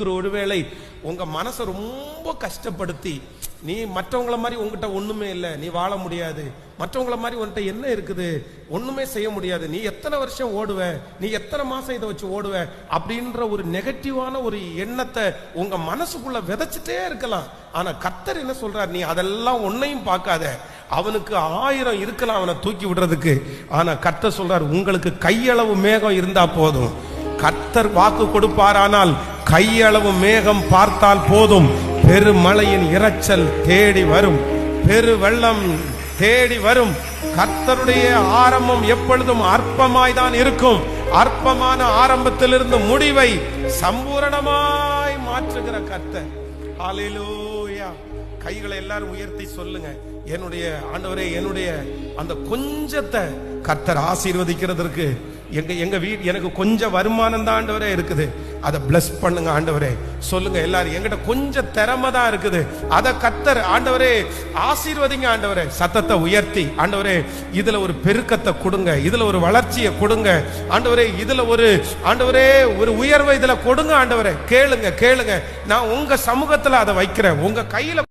கர்த்தர் ஒருவேளை உங்க மனசை ரொம்ப கஷ்டப்படுத்தி, நீ மற்றவங்கள மாதிரி உங்ககிட்ட ஒண்ணுமே இல்லை, நீ வாழ முடியாது, மற்றவங்கள மாதிரி உன்கிட்ட என்ன இருக்குது, ஒண்ணுமே செய்ய முடியாது, நீ எத்தனை வருஷம் ஓடுவ, நீ எத்தனை மாசம் இதை வச்சு ஓடுவ அப்படின்ற ஒரு நெகட்டிவான ஒரு எண்ணத்தை உங்க மனசுக்குள்ள விதைச்சிட்டே இருக்கலாம். ஆனா கர்த்தர் என்ன சொல்றார், நீ அதெல்லாம் ஒன்னையும் பார்க்காத. அவனுக்கு 1000 இருக்கலாம் அவனை தூக்கி விடுறதுக்கு. ஆனா கர்த்தர் சொல்றார், உங்களுக்கு கையளவு மேகம் இருந்தா போதும். கர்த்தர் வாக்கு கொடுப்பாரானால் கையளவு மேகம் பார்த்தால் போதும், பெருமழையின் இரைச்சல் தேடி வரும், பெரு வெள்ளம் தேடி வரும். கர்த்தருடைய ஆரம்பம் எப்பொழுதும் அற்பமாய் தான் இருக்கும். அற்பமான ஆரம்பத்திலிருந்து முடிவை சம்பூரணமாய் மாற்றுகிற கர்த்தர். ஹல்லேலூயா. கைகளை எல்லாரும் உயர்த்தி சொல்லுங்க, என்னுடைய ஆண்டவரே, என்னுடைய அந்த கொஞ்சத்தை கர்த்தர் ஆசீர்வதிக்கிறதற்கு எங்க வீடு எனக்கு கொஞ்சம் வருமானம் தான் ஆண்டவரே இருக்குது, அதை பிளஸ் பண்ணுங்க ஆண்டவரே. சொல்லுங்க எல்லாரும், என்கிட்ட கொஞ்சம் திறமை தான் இருக்குது, அதை கர்த்தர் ஆண்டவரே ஆசீர்வதிங்க ஆண்டவரே. சத்தத்தை உயர்த்தி, ஆண்டவரே இதுல ஒரு பெருக்கத்தை கொடுங்க, இதுல ஒரு வளர்ச்சியை கொடுங்க ஆண்டவரே, இதுல ஒரு ஆண்டவரே ஒரு உயர்வை இதுல கொடுங்க ஆண்டவரே. கேளுங்க கேளுங்க, நான் உங்க சமூகத்துல அதை வைக்கிறேன், உங்க கையில